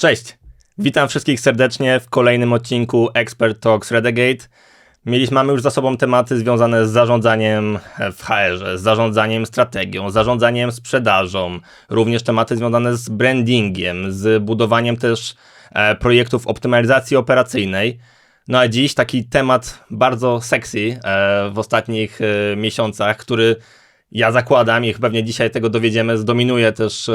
Cześć, witam wszystkich serdecznie w kolejnym odcinku Expert Talks Redegate. Mamy już za sobą tematy związane z zarządzaniem w HR-ze, z zarządzaniem strategią, zarządzaniem sprzedażą, również tematy związane z brandingiem, z budowaniem też projektów optymalizacji operacyjnej. No a dziś taki temat bardzo sexy w ostatnich miesiącach, który ja zakładam i pewnie dzisiaj tego dowiedziemy, zdominuje też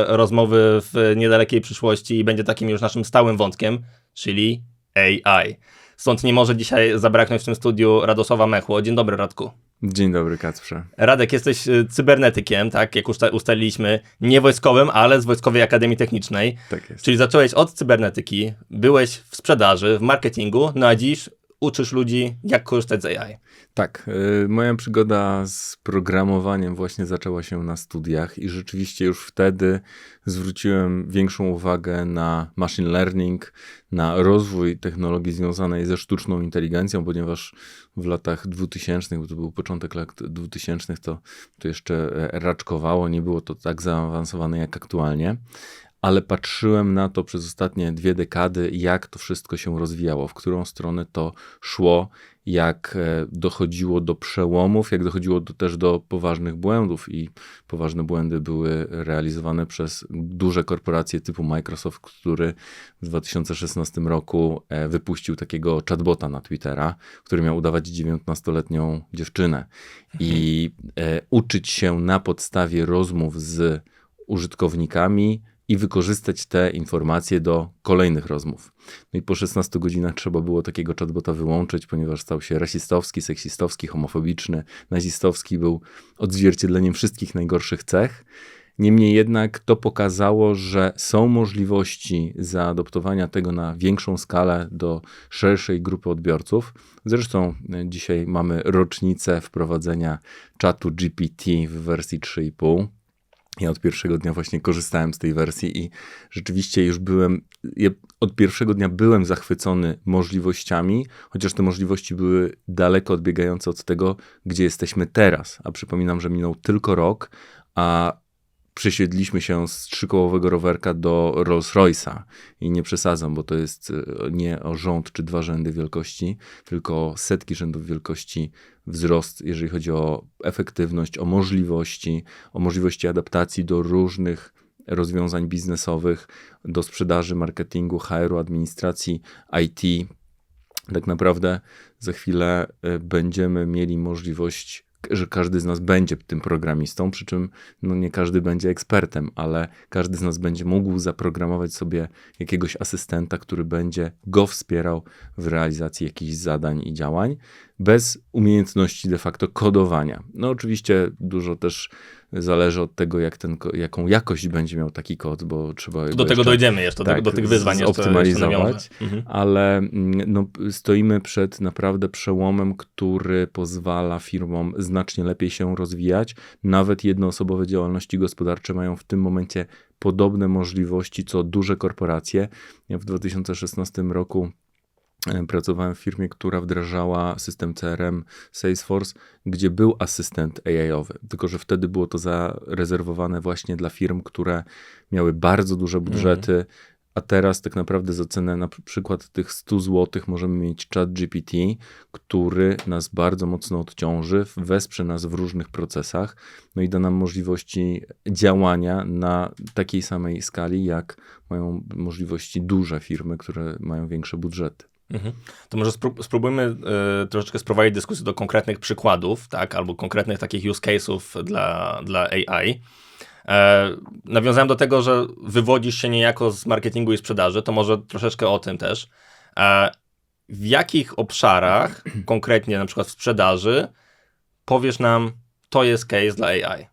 rozmowy w niedalekiej przyszłości i będzie takim już naszym stałym wątkiem, czyli AI. Stąd nie może dzisiaj zabraknąć w tym studiu Radosława Mechło. Dzień dobry, Radku. Dzień dobry, Kacprze. Radek, jesteś cybernetykiem, tak, jak ustaliliśmy, nie wojskowym, ale z Wojskowej Akademii Technicznej. Tak jest. Czyli zacząłeś od cybernetyki, byłeś w sprzedaży, w marketingu, no a dziś uczysz ludzi, jak korzystać z AI. Tak, moja przygoda z programowaniem właśnie zaczęła się na studiach i rzeczywiście już wtedy zwróciłem większą uwagę na machine learning, na rozwój technologii związanej ze sztuczną inteligencją, ponieważ w latach 2000, bo to był początek lat 2000, to jeszcze raczkowało, nie było to tak zaawansowane jak aktualnie. Ale patrzyłem na to przez ostatnie 2 dekady, jak to wszystko się rozwijało, w którą stronę to szło, jak dochodziło do przełomów, jak dochodziło też do poważnych błędów i poważne błędy były realizowane przez duże korporacje typu Microsoft, który w 2016 roku wypuścił takiego chatbota na Twittera, który miał udawać 19-letnią dziewczynę i uczyć się na podstawie rozmów z użytkownikami i wykorzystać te informacje do kolejnych rozmów. No i po 16 godzinach trzeba było takiego chatbota wyłączyć, ponieważ stał się rasistowski, seksistowski, homofobiczny, nazistowski, był odzwierciedleniem wszystkich najgorszych cech. Niemniej jednak to pokazało, że są możliwości zaadoptowania tego na większą skalę do szerszej grupy odbiorców. Zresztą dzisiaj mamy rocznicę wprowadzenia czatu GPT w wersji 3,5. Ja od pierwszego dnia właśnie korzystałem z tej wersji i rzeczywiście już od pierwszego dnia byłem zachwycony możliwościami, chociaż te możliwości były daleko odbiegające od tego, gdzie jesteśmy teraz. A przypominam, że minął tylko rok, a przesiedliśmy się z 3-kołowego rowerka do Rolls-Royce'a i nie przesadzam, bo to jest nie o rząd czy 2 rzędy wielkości, tylko o setki rzędów wielkości wzrost, jeżeli chodzi o efektywność, o możliwości adaptacji do różnych rozwiązań biznesowych, do sprzedaży, marketingu, HR-u, administracji, IT. Tak naprawdę za chwilę będziemy mieli możliwość, że każdy z nas będzie tym programistą, przy czym nie każdy będzie ekspertem, ale każdy z nas będzie mógł zaprogramować sobie jakiegoś asystenta, który będzie go wspierał w realizacji jakichś zadań i działań, bez umiejętności de facto kodowania. No oczywiście dużo też zależy od tego, jaką jakość będzie miał taki kod, bo trzeba do tego dojdziemy jeszcze, do tych wyzwań optymalizować, ale stoimy przed naprawdę przełomem, który pozwala firmom znacznie lepiej się rozwijać. Nawet jednoosobowe działalności gospodarcze mają w tym momencie podobne możliwości, co duże korporacje. Ja w 2016 roku pracowałem w firmie, która wdrażała system CRM Salesforce, gdzie był asystent AI-owy, tylko że wtedy było to zarezerwowane właśnie dla firm, które miały bardzo duże budżety, a teraz tak naprawdę za cenę na przykład tych 100 zł możemy mieć ChatGPT, który nas bardzo mocno odciąży, wesprze nas w różnych procesach, no i da nam możliwości działania na takiej samej skali, jak mają możliwości duże firmy, które mają większe budżety. To może spróbujmy troszeczkę sprowadzić dyskusję do konkretnych przykładów, tak, albo konkretnych takich use case'ów dla AI. Nawiązałem do tego, że wywodzisz się niejako z marketingu i sprzedaży, to może troszeczkę o tym też. W jakich obszarach, konkretnie na przykład w sprzedaży, powiesz nam, to jest case dla AI?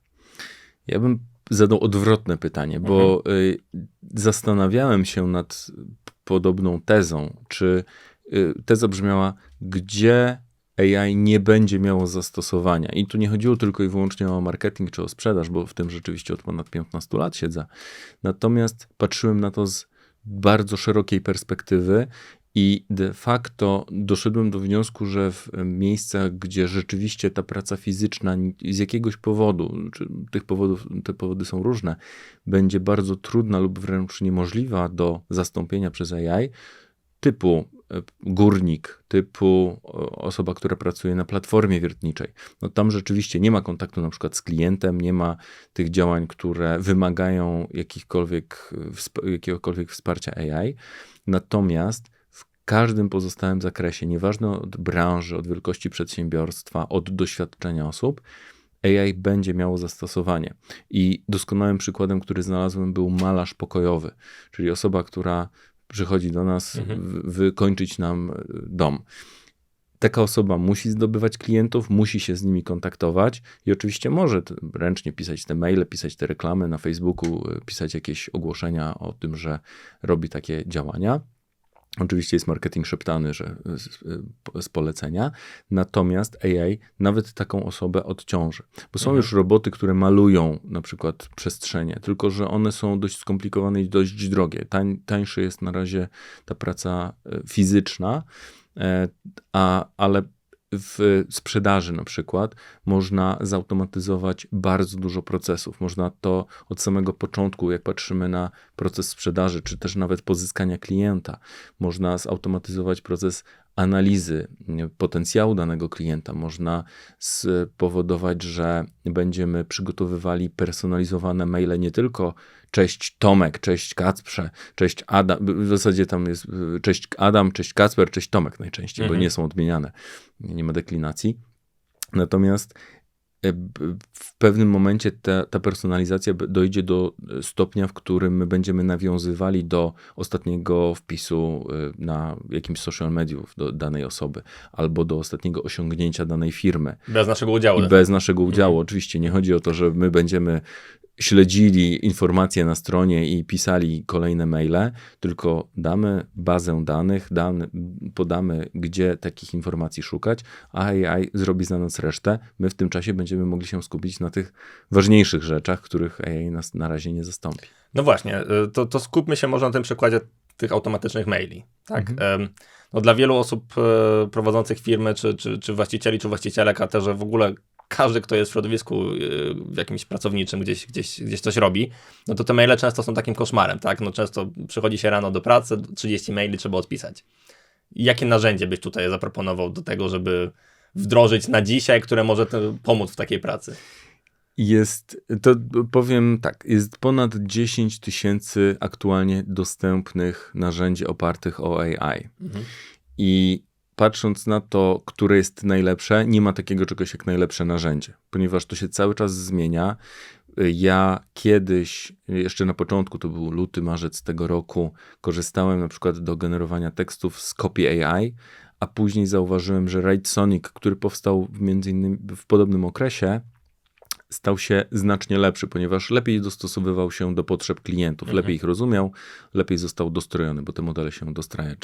Ja bym zadał odwrotne pytanie, bo zastanawiałem się nad podobną tezą, czy teza brzmiała, gdzie AI nie będzie miało zastosowania. I tu nie chodziło tylko i wyłącznie o marketing czy o sprzedaż, bo w tym rzeczywiście od ponad 15 lat siedzę. Natomiast patrzyłem na to z bardzo szerokiej perspektywy I de facto doszedłem do wniosku, że w miejscach, gdzie rzeczywiście ta praca fizyczna z jakiegoś powodu, czy te powody są różne, będzie bardzo trudna lub wręcz niemożliwa do zastąpienia przez AI, typu górnik, typu osoba, która pracuje na platformie wiertniczej. No tam rzeczywiście nie ma kontaktu na przykład z klientem, nie ma tych działań, które wymagają jakiegokolwiek wsparcia AI. Natomiast w każdym pozostałym zakresie, nieważne od branży, od wielkości przedsiębiorstwa, od doświadczenia osób, AI będzie miało zastosowanie. I doskonałym przykładem, który znalazłem, był malarz pokojowy, czyli osoba, która przychodzi do nas wykończyć nam dom. Taka osoba musi zdobywać klientów, musi się z nimi kontaktować i oczywiście może ręcznie pisać te maile, pisać te reklamy na Facebooku, pisać jakieś ogłoszenia o tym, że robi takie działania. Oczywiście jest marketing szeptany, że z polecenia, natomiast AI nawet taką osobę odciąży. Bo są już roboty, które malują na przykład przestrzenie, tylko że one są dość skomplikowane i dość drogie. Tańsza jest na razie ta praca fizyczna, ale w sprzedaży na przykład można zautomatyzować bardzo dużo procesów. Można to od samego początku, jak patrzymy na proces sprzedaży, czy też nawet pozyskania klienta, można zautomatyzować proces analizy potencjału danego klienta. Można spowodować, że będziemy przygotowywali personalizowane maile nie tylko cześć Tomek, cześć Kacprze, cześć Adam, w zasadzie tam jest cześć Adam, cześć Kacper, cześć Tomek najczęściej, bo nie są odmieniane, nie ma deklinacji. Natomiast w pewnym momencie ta personalizacja dojdzie do stopnia, w którym my będziemy nawiązywali do ostatniego wpisu na jakimś social mediów do danej osoby, albo do ostatniego osiągnięcia danej firmy. Bez naszego udziału. I bez naszego udziału. Oczywiście nie chodzi o to, że my będziemy śledzili informacje na stronie i pisali kolejne maile, tylko damy bazę danych, podamy, gdzie takich informacji szukać, a AI zrobi za nas resztę. My w tym czasie będziemy mogli się skupić na tych ważniejszych rzeczach, których AI nas na razie nie zastąpi. No właśnie, to skupmy się może na tym przykładzie tych automatycznych maili. Tak? No dla wielu osób prowadzących firmy, czy właścicieli, czy właścicielek, a też w ogóle każdy, kto jest w środowisku w jakimś pracowniczym, gdzieś coś robi, no to te maile często są takim koszmarem, tak? No często przychodzi się rano do pracy, 30 maili trzeba odpisać. Jakie narzędzie byś tutaj zaproponował do tego, żeby wdrożyć na dzisiaj, które może pomóc w takiej pracy? Powiem tak, jest ponad 10 000 aktualnie dostępnych narzędzi opartych o AI. I patrząc na to, które jest najlepsze, nie ma takiego czegoś jak najlepsze narzędzie, ponieważ to się cały czas zmienia. Ja kiedyś, jeszcze na początku, to był luty, marzec tego roku, korzystałem na przykład do generowania tekstów z Copy AI, a później zauważyłem, że Writesonic, który powstał między innymi w podobnym okresie, stał się znacznie lepszy, ponieważ lepiej dostosowywał się do potrzeb klientów, lepiej ich rozumiał, lepiej został dostrojony, bo te modele się dostraja.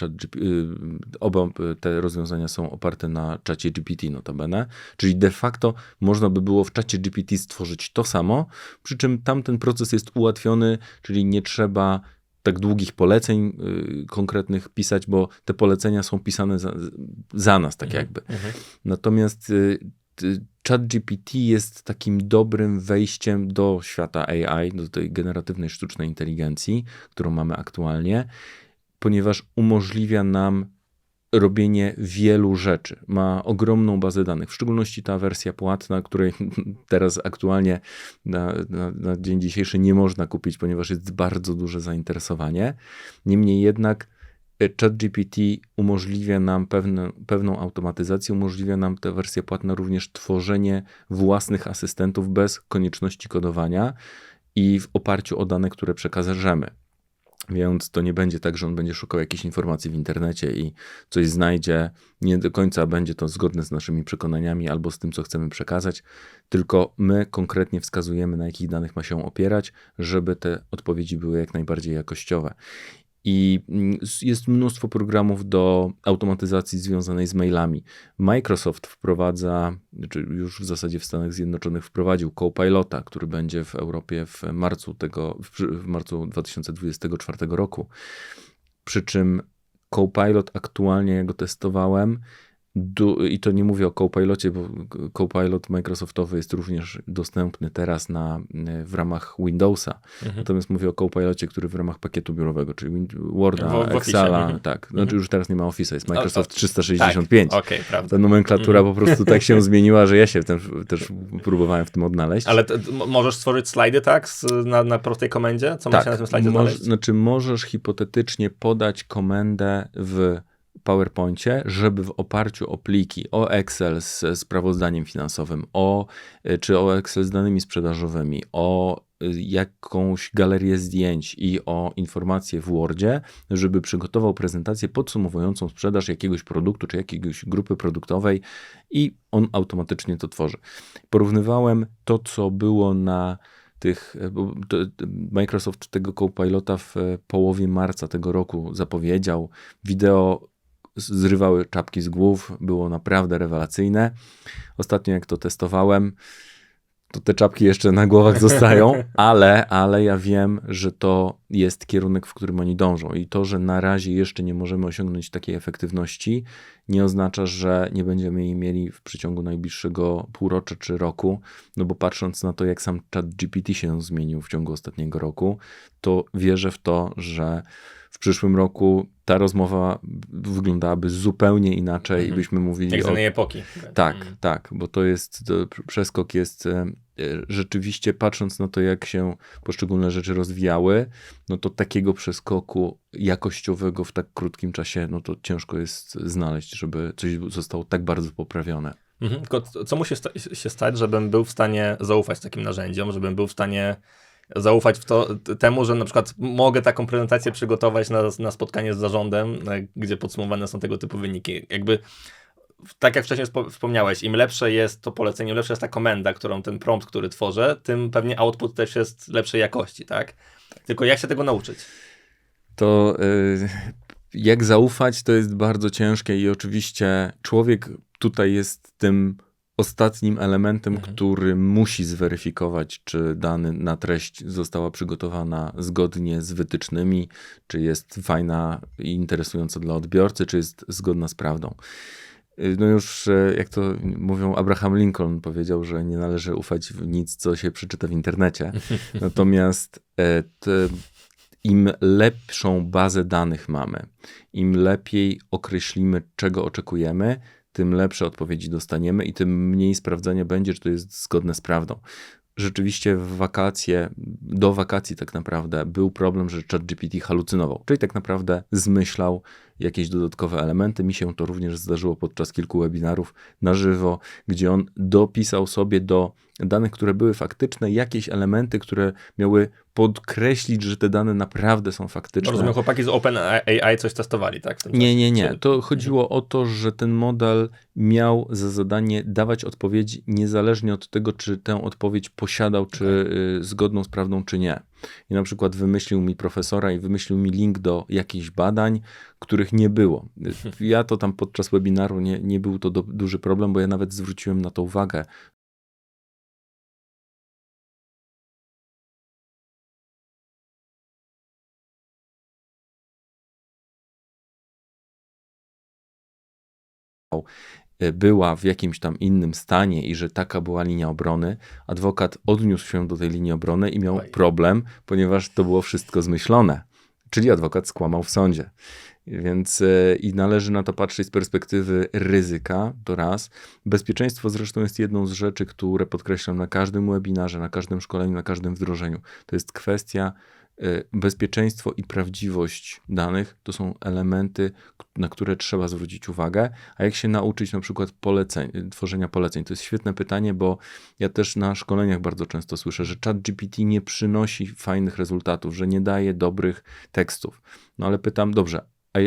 Oba te rozwiązania są oparte na czacie GPT notabene, czyli de facto można by było w czacie GPT stworzyć to samo, przy czym tamten proces jest ułatwiony, czyli nie trzeba tak długich poleceń konkretnych pisać, bo te polecenia są pisane za nas, tak jakby. Natomiast ChatGPT jest takim dobrym wejściem do świata AI, do tej generatywnej sztucznej inteligencji, którą mamy aktualnie, ponieważ umożliwia nam robienie wielu rzeczy. Ma ogromną bazę danych, w szczególności ta wersja płatna, której teraz aktualnie na dzień dzisiejszy nie można kupić, ponieważ jest bardzo duże zainteresowanie. Niemniej jednak ChatGPT umożliwia nam pewną automatyzację, umożliwia nam ta wersja płatna również tworzenie własnych asystentów bez konieczności kodowania i w oparciu o dane, które przekażemy. Więc to nie będzie tak, że on będzie szukał jakichś informacji w internecie i coś znajdzie, nie do końca będzie to zgodne z naszymi przekonaniami albo z tym, co chcemy przekazać, tylko my konkretnie wskazujemy, na jakich danych ma się opierać, żeby te odpowiedzi były jak najbardziej jakościowe. I jest mnóstwo programów do automatyzacji związanej z mailami. Microsoft wprowadza, czy już w zasadzie w Stanach Zjednoczonych wprowadził Copilota, który będzie w Europie w marcu 2024 roku. Przy czym Copilot aktualnie, ja go testowałem, i to nie mówię o Copilocie, bo Copilot Microsoftowy jest również dostępny teraz w ramach Windowsa. Natomiast mówię o Copilocie, który w ramach pakietu biurowego, czyli Worda, Excela, tak. Znaczy już teraz nie ma Office'a, jest Microsoft 365. Tak. Okej, prawda. Ta nomenklatura po prostu tak się zmieniła, że ja się też próbowałem w tym odnaleźć. Ale możesz stworzyć slajdy, tak? Na prostej komendzie? Co ma się na tym slajdzie znaleźć? Znaczy możesz hipotetycznie podać komendę w PowerPoincie, żeby w oparciu o pliki, o Excel z sprawozdaniem finansowym, czy o Excel z danymi sprzedażowymi, o jakąś galerię zdjęć i o informacje w Wordzie, żeby przygotował prezentację podsumowującą sprzedaż jakiegoś produktu, czy jakiejś grupy produktowej i on automatycznie to tworzy. Porównywałem to, co było na Microsoft tego Copilota w połowie marca tego roku zapowiedział. Wideo zrywały czapki z głów, było naprawdę rewelacyjne. Ostatnio jak to testowałem, to te czapki jeszcze na głowach zostają, ale ja wiem, że to jest kierunek, w którym oni dążą i to, że na razie jeszcze nie możemy osiągnąć takiej efektywności, nie oznacza, że nie będziemy jej mieli w przeciągu najbliższego półrocza czy roku, no bo patrząc na to, jak sam ChatGPT się zmienił w ciągu ostatniego roku, to wierzę w to, że w przyszłym roku ta rozmowa wyglądałaby zupełnie inaczej i byśmy mówili jak z innej epoki. Tak, bo przeskok jest rzeczywiście, patrząc na to, jak się poszczególne rzeczy rozwijały, no to takiego przeskoku jakościowego w tak krótkim czasie, no to ciężko jest znaleźć, żeby coś zostało tak bardzo poprawione. Tylko co musi się stać, żebym był w stanie zaufać takim narzędziom, żebym był w stanie zaufać temu, że na przykład mogę taką prezentację przygotować na spotkanie z zarządem, gdzie podsumowane są tego typu wyniki. Jakby, tak jak wcześniej wspomniałeś, im lepsze jest to polecenie, im lepsza jest ta komenda, ten prompt, który tworzę, tym pewnie output też jest lepszej jakości, tak? Tylko jak się tego nauczyć? To jak zaufać, to jest bardzo ciężkie i oczywiście człowiek tutaj jest tym ostatnim elementem, który musi zweryfikować, czy dana treść została przygotowana zgodnie z wytycznymi, czy jest fajna i interesująca dla odbiorcy, czy jest zgodna z prawdą. No już, jak to mówią, Abraham Lincoln powiedział, że nie należy ufać w nic, co się przeczyta w internecie. Natomiast im lepszą bazę danych mamy, im lepiej określimy, czego oczekujemy, tym lepsze odpowiedzi dostaniemy i tym mniej sprawdzania będzie, czy to jest zgodne z prawdą. Rzeczywiście do wakacji tak naprawdę był problem, że ChatGPT halucynował, czyli tak naprawdę zmyślał jakieś dodatkowe elementy. Mi się to również zdarzyło podczas kilku webinarów na żywo, gdzie on dopisał sobie do danych, które były faktyczne, jakieś elementy, które miały podkreślić, że te dane naprawdę są faktyczne. Rozumiem, chłopaki z OpenAI coś testowali, tak? Nie. To chodziło o to, że ten model miał za zadanie dawać odpowiedź niezależnie od tego, czy tę odpowiedź posiadał, czy zgodną z prawdą, czy nie. I na przykład wymyślił mi profesora i wymyślił mi link do jakichś badań, których nie było. Ja to tam podczas webinaru nie był to duży problem, bo ja nawet zwróciłem na to uwagę. Była w jakimś tam innym stanie i że taka była linia obrony, adwokat odniósł się do tej linii obrony i miał problem, ponieważ to było wszystko zmyślone. Czyli adwokat skłamał w sądzie. Więc i należy na to patrzeć z perspektywy ryzyka, to raz. Bezpieczeństwo zresztą jest jedną z rzeczy, które podkreślam na każdym webinarze, na każdym szkoleniu, na każdym wdrożeniu. To jest kwestia bezpieczeństwo i prawdziwość danych to są elementy, na które trzeba zwrócić uwagę. A jak się nauczyć na przykład tworzenia poleceń? To jest świetne pytanie, bo ja też na szkoleniach bardzo często słyszę, że ChatGPT nie przynosi fajnych rezultatów, że nie daje dobrych tekstów. No ale pytam, dobrze, a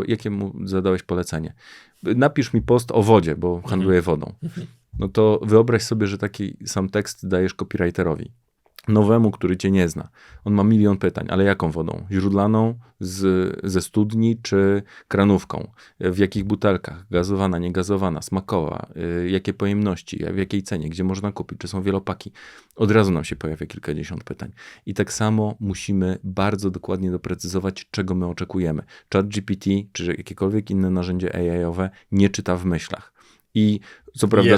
jakie mu zadałeś polecenie? Napisz mi post o wodzie, bo handluję wodą. No to wyobraź sobie, że taki sam tekst dajesz copywriterowi. nowemu, który cię nie zna. On ma 1 000 000 pytań, ale jaką wodą? Źródlaną, ze studni czy kranówką? W jakich butelkach? Gazowana, niegazowana, smakowa? Jakie pojemności? W jakiej cenie? Gdzie można kupić? Czy są wielopaki? Od razu nam się pojawia kilkadziesiąt pytań. I tak samo musimy bardzo dokładnie doprecyzować, czego my oczekujemy. ChatGPT czy jakiekolwiek inne narzędzie AI-owe nie czyta w myślach. I co prawda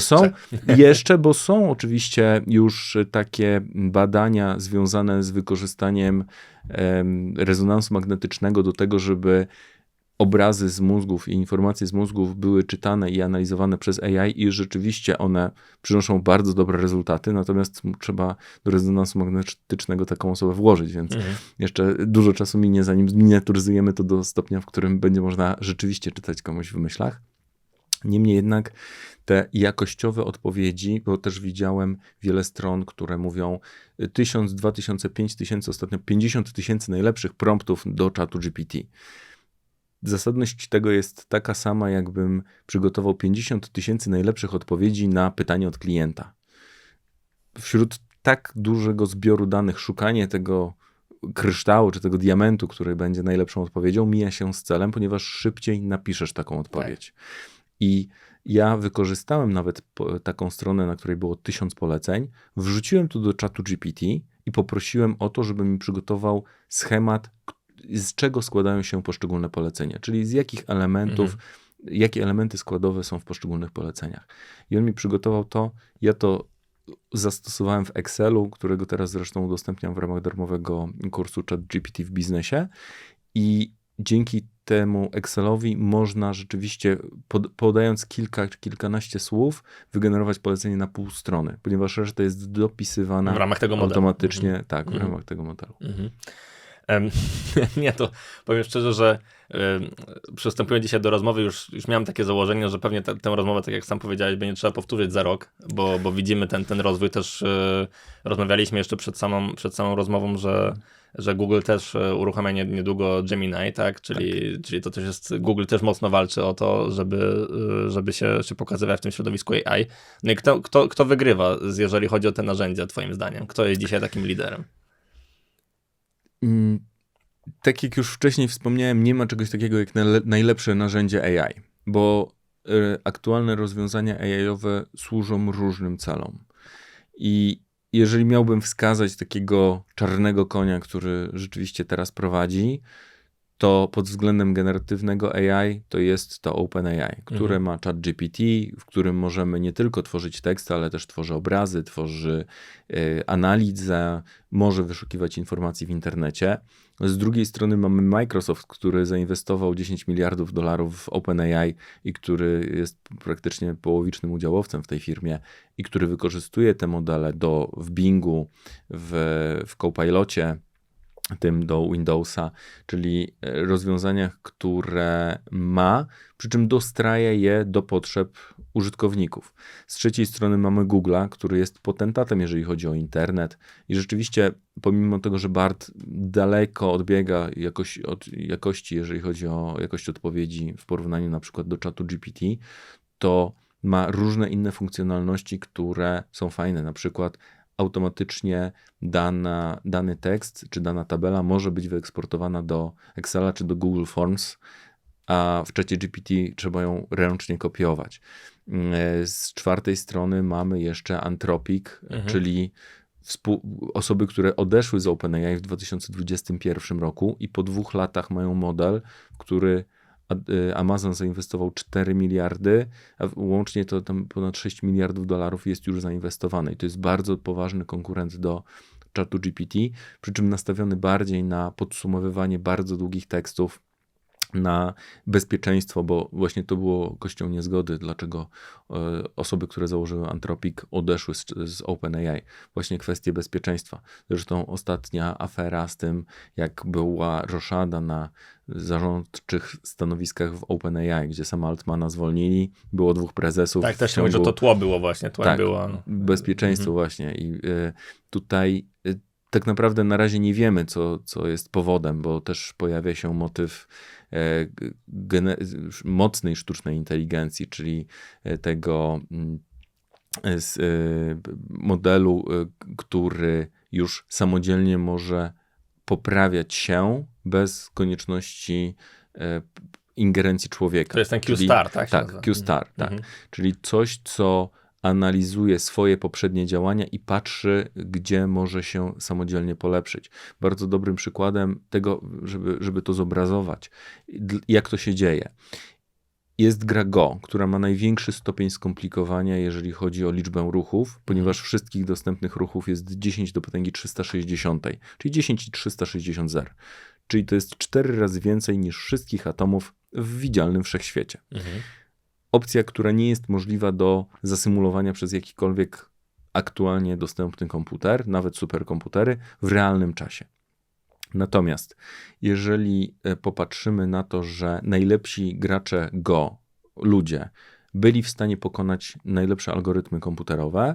jeszcze, bo są oczywiście już takie badania związane z wykorzystaniem rezonansu magnetycznego do tego, żeby obrazy z mózgów i informacje z mózgów były czytane i analizowane przez AI i rzeczywiście one przynoszą bardzo dobre rezultaty, natomiast trzeba do rezonansu magnetycznego taką osobę włożyć, więc jeszcze dużo czasu minie, zanim zminiaturyzujemy to do stopnia, w którym będzie można rzeczywiście czytać komuś w myślach. Niemniej jednak te jakościowe odpowiedzi, bo też widziałem wiele stron, które mówią 1000, 2000, 5000, ostatnio 50 000 najlepszych promptów do czatu GPT. Zasadność tego jest taka sama, jakbym przygotował 50 000 najlepszych odpowiedzi na pytanie od klienta. Wśród tak dużego zbioru danych szukanie tego kryształu czy tego diamentu, który będzie najlepszą odpowiedzią, mija się z celem, ponieważ szybciej napiszesz taką odpowiedź. Tak. I ja wykorzystałem nawet taką stronę, na której było 1000 poleceń, wrzuciłem to do czatu GPT i poprosiłem o to, żeby mi przygotował schemat, z czego składają się poszczególne polecenia, czyli z jakich elementów, jakie elementy składowe są w poszczególnych poleceniach. I on mi przygotował to, ja to zastosowałem w Excelu, którego teraz zresztą udostępniam w ramach darmowego kursu ChatGPT w biznesie i dzięki temu Excelowi można rzeczywiście, podając kilkanaście słów, wygenerować polecenie na pół strony, ponieważ reszta jest dopisywana w ramach tego automatycznie, modelu. Tak, w ramach tego modelu. Nie, to powiem szczerze, że przystępując dzisiaj do rozmowy, już miałem takie założenie, że pewnie tę rozmowę, tak jak sam powiedziałeś, będzie trzeba powtórzyć za rok, bo widzimy ten rozwój też. Rozmawialiśmy jeszcze przed samą rozmową, że Google też uruchamia niedługo Gemini, tak? Czyli to też jest, Google też mocno walczy o to, żeby się pokazywać w tym środowisku AI. No i kto wygrywa, jeżeli chodzi o te narzędzia, twoim zdaniem? Kto jest dzisiaj takim liderem? Tak jak już wcześniej wspomniałem, nie ma czegoś takiego jak najlepsze narzędzie AI, bo aktualne rozwiązania AI-owe służą różnym celom. I jeżeli miałbym wskazać takiego czarnego konia, który rzeczywiście teraz prowadzi, to pod względem generatywnego AI to jest to OpenAI, które ma ChatGPT, w którym możemy nie tylko tworzyć teksty, ale też tworzy obrazy, tworzy analizę, może wyszukiwać informacji w internecie. Z drugiej strony mamy Microsoft, który zainwestował $10 miliardów w OpenAI i który jest praktycznie połowicznym udziałowcem w tej firmie i który wykorzystuje te modele w Bingu, w Copilocie, tym do Windowsa, czyli rozwiązaniach, które ma, przy czym dostraja je do potrzeb użytkowników. Z trzeciej strony mamy Google'a, który jest potentatem, jeżeli chodzi o internet i rzeczywiście pomimo tego, że BART daleko odbiega od jakości, jeżeli chodzi o jakość odpowiedzi w porównaniu na przykład do czatu GPT, to ma różne inne funkcjonalności, które są fajne, na przykład automatycznie dany tekst czy dana tabela może być wyeksportowana do Excela czy do Google Forms, a w czacie GPT trzeba ją ręcznie kopiować. Z czwartej strony mamy jeszcze Anthropic, czyli osoby, które odeszły z OpenAI w 2021 roku i po 2 latach mają model, w który Amazon zainwestował 4 miliardy, a łącznie to tam ponad 6 miliardów dolarów jest już zainwestowane. I to jest bardzo poważny konkurent do czatu GPT, przy czym nastawiony bardziej na podsumowywanie bardzo długich tekstów, na bezpieczeństwo, bo właśnie to było kością niezgody, dlaczego osoby, które założyły Anthropic, odeszły z OpenAI. Właśnie kwestie bezpieczeństwa. Zresztą ostatnia afera z tym, jak była roszada na zarządczych stanowiskach w OpenAI, gdzie sama Altmana zwolnili, było 2 prezesów. Tak, też się mówi, że to tło było właśnie. Było, bezpieczeństwo właśnie. I tutaj tak naprawdę na razie nie wiemy, co jest powodem, bo też pojawia się motyw mocnej sztucznej inteligencji, czyli tego z modelu, który już samodzielnie może poprawiać się bez konieczności ingerencji człowieka. To jest ten Q-Star, tak? Tak, Q-Star, tak. Mhm. Czyli coś, co analizuje swoje poprzednie działania i patrzy, gdzie może się samodzielnie polepszyć. Bardzo dobrym przykładem tego, żeby to zobrazować, jak to się dzieje. Jest gra Go, która ma największy stopień skomplikowania, jeżeli chodzi o liczbę ruchów, ponieważ wszystkich dostępnych ruchów jest 10 do potęgi 360, czyli 10 i 360 zer. Czyli to jest 4 razy więcej niż wszystkich atomów w widzialnym wszechświecie. Opcja, która nie jest możliwa do zasymulowania przez jakikolwiek aktualnie dostępny komputer, nawet superkomputery, w realnym czasie. Natomiast jeżeli popatrzymy na to, że najlepsi gracze Go, ludzie, byli w stanie pokonać najlepsze algorytmy komputerowe,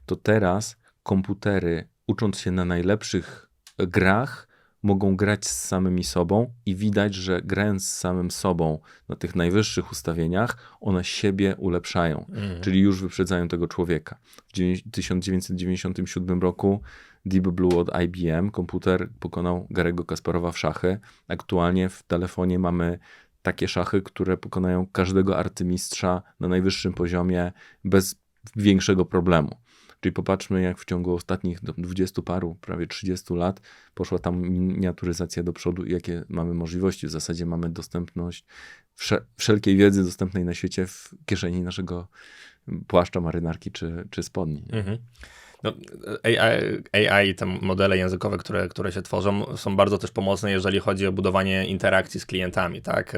to teraz komputery, ucząc się na najlepszych grach, mogą grać z samymi sobą i widać, że grając z samym sobą na tych najwyższych ustawieniach, one siebie ulepszają, czyli już wyprzedzają tego człowieka. W 1997 roku Deep Blue od IBM, komputer pokonał Garry'ego Kasparowa w szachy. Aktualnie w telefonie mamy takie szachy, które pokonają każdego arcymistrza na najwyższym poziomie bez większego problemu. Czyli popatrzmy, jak w ciągu ostatnich 20 paru, prawie 30 lat poszła tam miniaturyzacja do przodu i jakie mamy możliwości. W zasadzie mamy dostępność wszelkiej wiedzy dostępnej na świecie w kieszeni naszego płaszcza, marynarki czy spodni. No, AI, te modele językowe, które się tworzą, są bardzo też pomocne, jeżeli chodzi o budowanie interakcji z klientami, tak?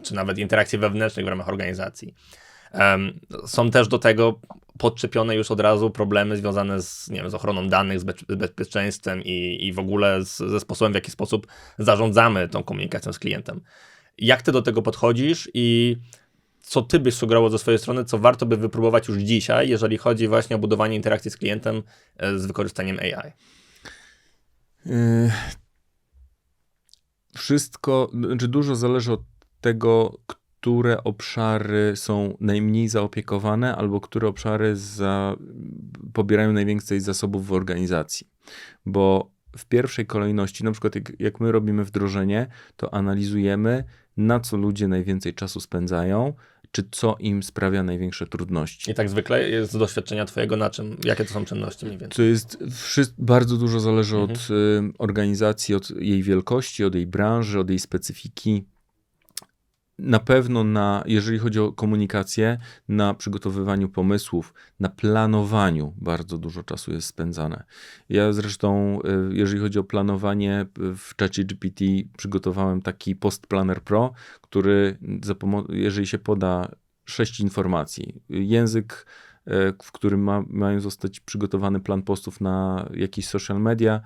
Czy nawet interakcji wewnętrznych w ramach organizacji. Są też do tego podczepione już od razu problemy związane z, nie wiem, z ochroną danych, z bezpieczeństwem i w ogóle ze sposobem, w jaki sposób zarządzamy tą komunikacją z klientem. Jak ty do tego podchodzisz i co ty byś sugerował ze swojej strony, co warto by wypróbować już dzisiaj, jeżeli chodzi właśnie o budowanie interakcji z klientem z wykorzystaniem AI? Wszystko, znaczy dużo zależy od tego, które obszary są najmniej zaopiekowane albo które obszary pobierają najwięcej zasobów w organizacji. Bo w pierwszej kolejności, na przykład jak my robimy wdrożenie, to analizujemy, na co ludzie najwięcej czasu spędzają, czy co im sprawia największe trudności. I tak zwykle jest z doświadczenia twojego, jakie to są czynności mniej więcej? To jest, bardzo dużo zależy od organizacji, od jej wielkości, od jej branży, od jej specyfiki. Na pewno jeżeli chodzi o komunikację, na przygotowywaniu pomysłów, na planowaniu bardzo dużo czasu jest spędzane. Ja zresztą, jeżeli chodzi o planowanie, w ChatGPT przygotowałem taki Post Planner Pro, który jeżeli się poda 6 informacji, język, w którym mają zostać przygotowany plan postów na jakieś social media,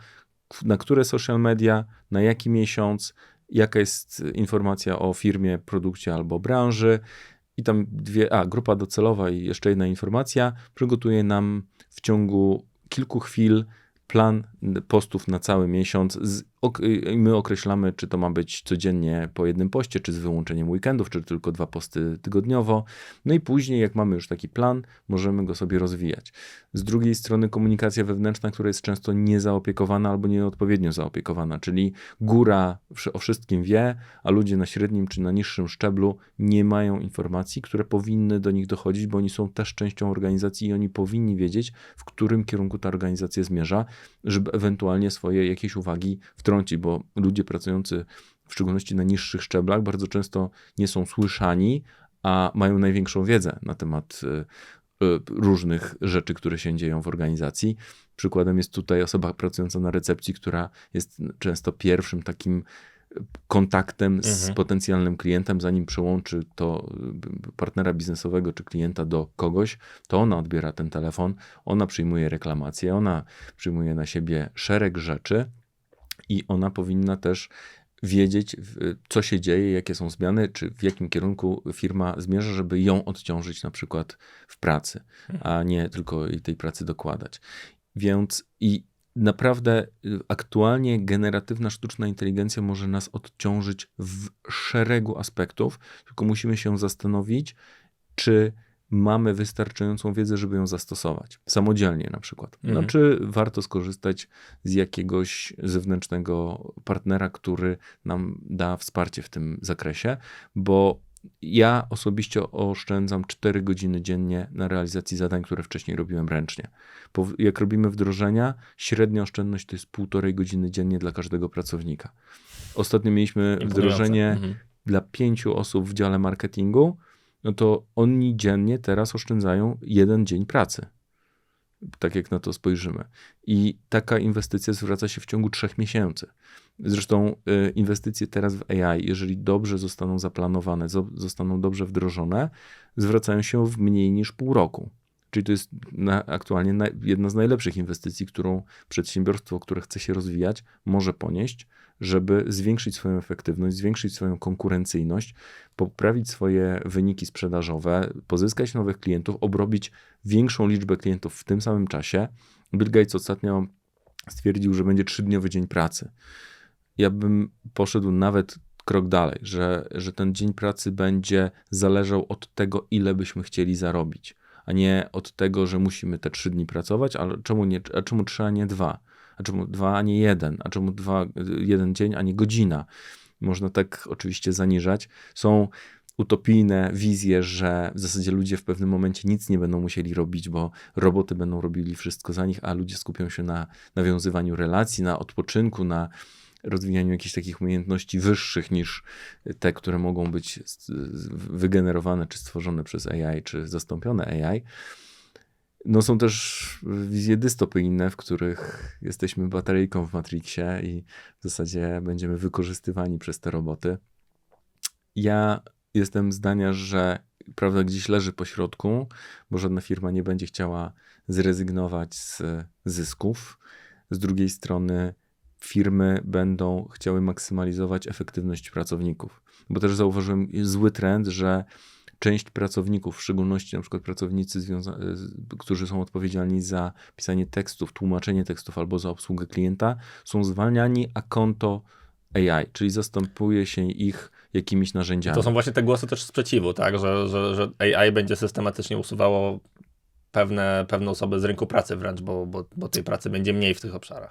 na które social media, na jaki miesiąc, jaka jest informacja o firmie, produkcie albo branży i tam grupa docelowa i jeszcze jedna informacja przygotuje nam w ciągu kilku chwil plan postów na cały miesiąc. My określamy, czy to ma być codziennie po jednym poście, czy z wyłączeniem weekendów, czy tylko 2 posty tygodniowo. No i później, jak mamy już taki plan, możemy go sobie rozwijać. Z drugiej strony komunikacja wewnętrzna, która jest często niezaopiekowana albo nieodpowiednio zaopiekowana, czyli góra o wszystkim wie, a ludzie na średnim czy na niższym szczeblu nie mają informacji, które powinny do nich dochodzić, bo oni są też częścią organizacji i oni powinni wiedzieć, w którym kierunku ta organizacja zmierza, żeby ewentualnie swoje jakieś uwagi wtrącić, bo ludzie pracujący w szczególności na niższych szczeblach bardzo często nie są słyszani, a mają największą wiedzę na temat różnych rzeczy, które się dzieją w organizacji. Przykładem jest tutaj osoba pracująca na recepcji, która jest często pierwszym takim kontaktem z potencjalnym klientem, zanim przełączy to partnera biznesowego czy klienta do kogoś, to ona odbiera ten telefon, ona przyjmuje reklamację, ona przyjmuje na siebie szereg rzeczy i ona powinna też wiedzieć, co się dzieje, jakie są zmiany, czy w jakim kierunku firma zmierza, żeby ją odciążyć na przykład w pracy, a nie tylko jej tej pracy dokładać. Więc naprawdę aktualnie generatywna sztuczna inteligencja może nas odciążyć w szeregu aspektów, tylko musimy się zastanowić, czy mamy wystarczającą wiedzę, żeby ją zastosować. Samodzielnie na przykład. No, Mhm. czy warto skorzystać z jakiegoś zewnętrznego partnera, który nam da wsparcie w tym zakresie, bo ja osobiście oszczędzam 4 godziny dziennie na realizacji zadań, które wcześniej robiłem ręcznie. Bo jak robimy wdrożenia, średnia oszczędność to jest 1,5 godziny dziennie dla każdego pracownika. Ostatnio mieliśmy Imponujące. wdrożenie Mhm. dla 5 osób w dziale marketingu, no to oni dziennie teraz oszczędzają 1 dzień pracy. Tak jak na to spojrzymy. I taka inwestycja zwraca się w ciągu 3 miesięcy. Zresztą inwestycje teraz w AI, jeżeli dobrze zostaną zaplanowane, zostaną dobrze wdrożone, zwracają się w mniej niż pół roku. Czyli to jest aktualnie jedna z najlepszych inwestycji, którą przedsiębiorstwo, które chce się rozwijać, może ponieść, żeby zwiększyć swoją efektywność, zwiększyć swoją konkurencyjność, poprawić swoje wyniki sprzedażowe, pozyskać nowych klientów, obrobić większą liczbę klientów w tym samym czasie. Bill Gates ostatnio stwierdził, że będzie 3-dniowy dzień pracy. Ja bym poszedł nawet krok dalej, że ten dzień pracy będzie zależał od tego, ile byśmy chcieli zarobić, a nie od tego, że musimy te 3 dni pracować, ale czemu 3, a nie 2? A czemu 2, a nie 1? A czemu 1 dzień, a nie godzina? Można tak oczywiście zaniżać. Są utopijne wizje, że w zasadzie ludzie w pewnym momencie nic nie będą musieli robić, bo roboty będą robili wszystko za nich, a ludzie skupią się na nawiązywaniu relacji, na odpoczynku, na rozwijaniu jakichś takich umiejętności wyższych niż te, które mogą być wygenerowane czy stworzone przez AI, czy zastąpione AI. No są też wizje dystopijne, w których jesteśmy bateryjką w Matrixie i w zasadzie będziemy wykorzystywani przez te roboty. Ja jestem zdania, że prawda gdzieś leży po środku, bo żadna firma nie będzie chciała zrezygnować z zysków. Z drugiej strony firmy będą chciały maksymalizować efektywność pracowników. Bo też zauważyłem zły trend, że część pracowników, w szczególności na przykład pracownicy, którzy są odpowiedzialni za pisanie tekstów, tłumaczenie tekstów albo za obsługę klienta, są zwalniani a konto AI, czyli zastępuje się ich jakimiś narzędziami. To są właśnie te głosy też sprzeciwu, tak? Że AI będzie systematycznie usuwało pewne osoby z rynku pracy wręcz, bo tej pracy będzie mniej w tych obszarach.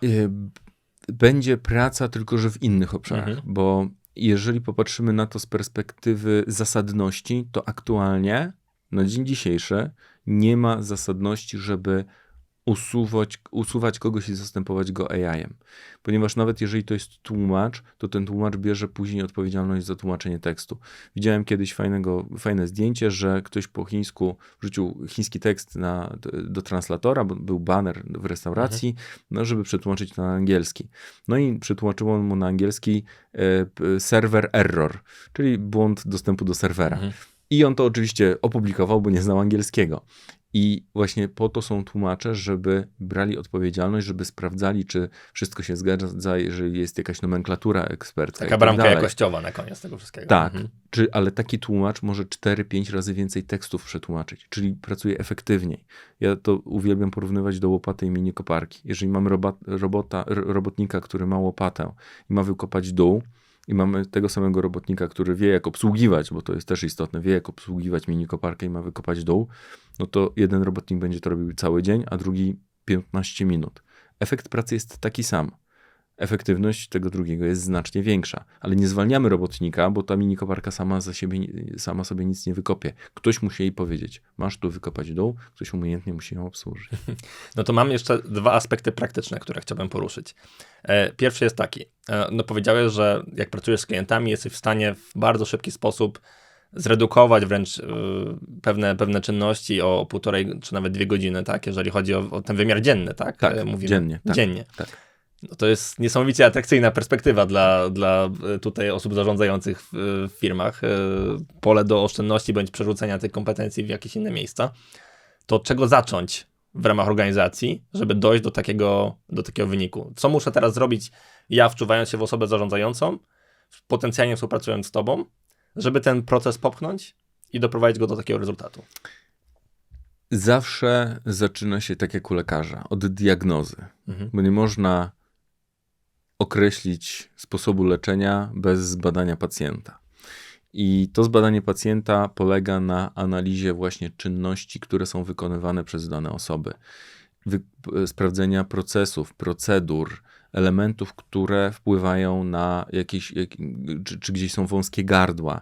Będzie praca, tylko że w innych obszarach, bo jeżeli popatrzymy na to z perspektywy zasadności, to aktualnie na dzień dzisiejszy nie ma zasadności, żeby usuwać kogoś i zastępować go AI-em. Ponieważ nawet jeżeli to jest tłumacz, to ten tłumacz bierze później odpowiedzialność za tłumaczenie tekstu. Widziałem kiedyś fajne zdjęcie, że ktoś po chińsku wrzucił chiński tekst do translatora, bo był baner w restauracji, no, żeby przetłumaczyć to na angielski. No i przetłumaczyło mu na angielski server error, czyli błąd dostępu do serwera. I on to oczywiście opublikował, bo nie znał angielskiego. I właśnie po to są tłumacze, żeby brali odpowiedzialność, żeby sprawdzali, czy wszystko się zgadza, jeżeli jest jakaś nomenklatura ekspercka. Taka bramka jakościowa na koniec tego wszystkiego. Tak, ale taki tłumacz może 4-5 razy więcej tekstów przetłumaczyć, czyli pracuje efektywniej. Ja to uwielbiam porównywać do łopaty i mini koparki. Jeżeli mamy robotnika, który ma łopatę i ma wykopać dół, i mamy tego samego robotnika, który wie, jak obsługiwać, bo to jest też istotne, wie, jak obsługiwać mini koparkę i ma wykopać dół, no to jeden robotnik będzie to robił cały dzień, a drugi 15 minut. Efekt pracy jest taki sam. Efektywność tego drugiego jest znacznie większa, ale nie zwalniamy robotnika, bo ta mini koparka sama sobie nic nie wykopie. Ktoś musi jej powiedzieć, masz tu wykopać dół, ktoś umiejętnie musi ją obsłużyć. No to mam jeszcze 2 aspekty praktyczne, które chciałbym poruszyć. Pierwszy jest taki, no powiedziałeś, że jak pracujesz z klientami, jesteś w stanie w bardzo szybki sposób zredukować wręcz pewne czynności o 1,5 czy nawet 2 godziny, tak? Jeżeli chodzi o ten wymiar dzienny, tak? Tak, mówimy. dziennie. Tak, dziennie. Tak. No to jest niesamowicie atrakcyjna perspektywa dla tutaj osób zarządzających w firmach. Pole do oszczędności bądź przerzucenia tych kompetencji w jakieś inne miejsca. To od czego zacząć w ramach organizacji, żeby dojść do takiego wyniku? Co muszę teraz zrobić ja, wczuwając się w osobę zarządzającą, potencjalnie współpracując z tobą, żeby ten proces popchnąć i doprowadzić go do takiego rezultatu? Zawsze zaczyna się tak jak u lekarza, od diagnozy, bo nie można określić sposobu leczenia bez zbadania pacjenta. I to zbadanie pacjenta polega na analizie właśnie czynności, które są wykonywane przez dane osoby. Sprawdzenia procesów, procedur, elementów, które wpływają na jakieś, czy gdzieś są wąskie gardła.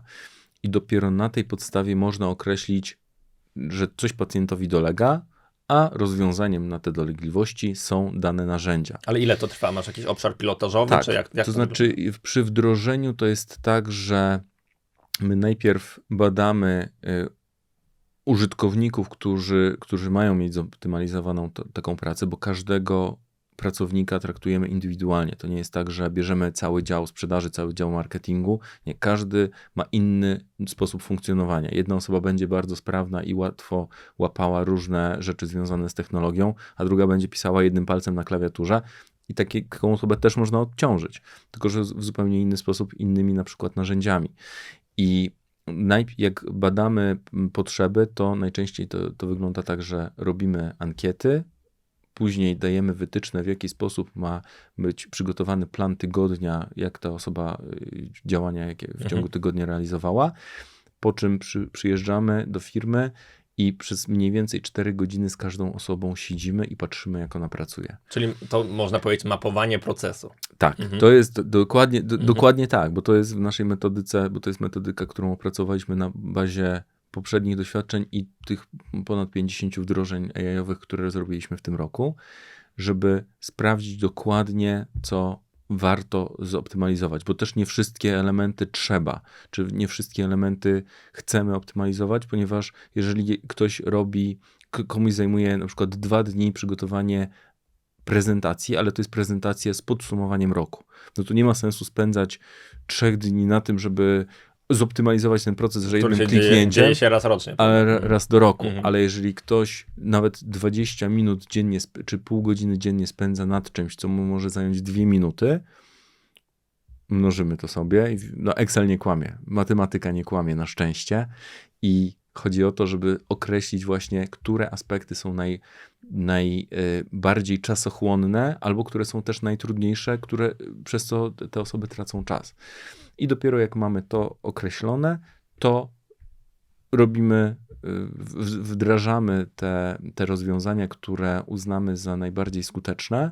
I dopiero na tej podstawie można określić, że coś pacjentowi dolega, a rozwiązaniem na te dolegliwości są dane narzędzia. Ale ile to trwa? Masz jakiś obszar pilotażowy? Tak, Czy jak to znaczy przy wdrożeniu to jest tak, że my najpierw badamy użytkowników, którzy mają mieć zoptymalizowaną taką pracę, bo każdego pracownika traktujemy indywidualnie. To nie jest tak, że bierzemy cały dział sprzedaży, cały dział marketingu. Nie, każdy ma inny sposób funkcjonowania. Jedna osoba będzie bardzo sprawna i łatwo łapała różne rzeczy związane z technologią, a druga będzie pisała jednym palcem na klawiaturze. I taką osobę też można odciążyć, tylko że w zupełnie inny sposób, innymi na przykład narzędziami. I jak badamy potrzeby, to najczęściej to wygląda tak, że robimy ankiety, później dajemy wytyczne, w jaki sposób ma być przygotowany plan tygodnia, jak ta osoba działania jakie w ciągu tygodnia realizowała, po czym przyjeżdżamy do firmy i przez mniej więcej 4 godziny z każdą osobą siedzimy i patrzymy, jak ona pracuje. Czyli to można powiedzieć mapowanie procesu. Tak, to jest dokładnie tak, bo to jest w naszej metodyce, bo to jest metodyka, którą opracowaliśmy na bazie poprzednich doświadczeń i tych ponad 50 wdrożeń AI-owych, które zrobiliśmy w tym roku, żeby sprawdzić dokładnie, co warto zoptymalizować, bo też nie wszystkie elementy trzeba, czy nie wszystkie elementy chcemy optymalizować, ponieważ jeżeli ktoś komuś zajmuje na przykład 2 dni przygotowanie prezentacji, ale to jest prezentacja z podsumowaniem roku, no to nie ma sensu spędzać 3 dni na tym, żeby zoptymalizować ten proces, że jednym kliknięciem, dzieje się raz rocznie. ale raz do roku. Ale jeżeli ktoś nawet 20 minut dziennie, czy pół godziny dziennie spędza nad czymś, co mu może zająć 2 minuty, mnożymy to sobie. No Excel nie kłamie, matematyka nie kłamie na szczęście i chodzi o to, żeby określić właśnie, które aspekty są najbardziej czasochłonne, albo które są też najtrudniejsze, przez co te osoby tracą czas. I dopiero jak mamy to określone, to wdrażamy te rozwiązania, które uznamy za najbardziej skuteczne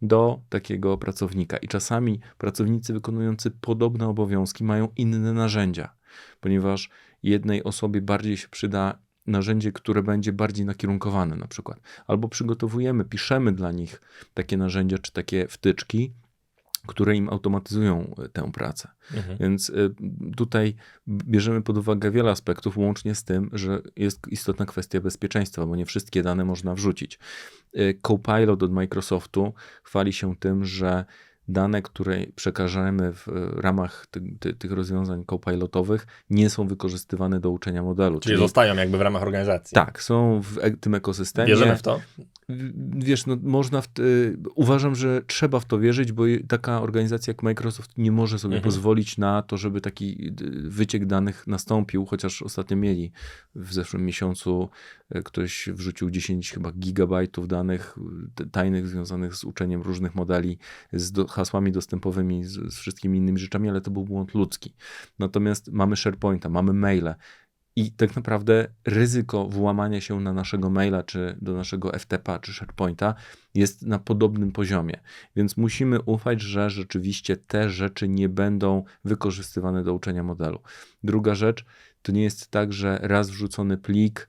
do takiego pracownika. I czasami pracownicy wykonujący podobne obowiązki mają inne narzędzia, ponieważ jednej osobie bardziej się przyda narzędzie, które będzie bardziej nakierunkowane na przykład. Albo piszemy dla nich takie narzędzia czy takie wtyczki, które im automatyzują tę pracę. Więc tutaj bierzemy pod uwagę wiele aspektów, łącznie z tym, że jest istotna kwestia bezpieczeństwa, bo nie wszystkie dane można wrzucić. Copilot od Microsoftu chwali się tym, że dane, które przekażemy w ramach tych rozwiązań copilotowych, nie są wykorzystywane do uczenia modelu. Czyli zostają jakby w ramach organizacji. Tak, są w tym ekosystemie. Wierzymy w to? Wiesz, no można uważam, że trzeba w to wierzyć, bo taka organizacja jak Microsoft nie może sobie pozwolić na to, żeby taki wyciek danych nastąpił, chociaż ostatnio mieli w zeszłym miesiącu ktoś wrzucił 10 chyba gigabajtów danych tajnych związanych z uczeniem różnych modeli, z hasłami dostępowymi, z wszystkimi innymi rzeczami, ale to był błąd ludzki. Natomiast mamy SharePointa, mamy maile. I tak naprawdę ryzyko włamania się na naszego maila, czy do naszego FTP, czy SharePointa jest na podobnym poziomie. Więc musimy ufać, że rzeczywiście te rzeczy nie będą wykorzystywane do uczenia modelu. Druga rzecz, to nie jest tak, że raz wrzucony plik,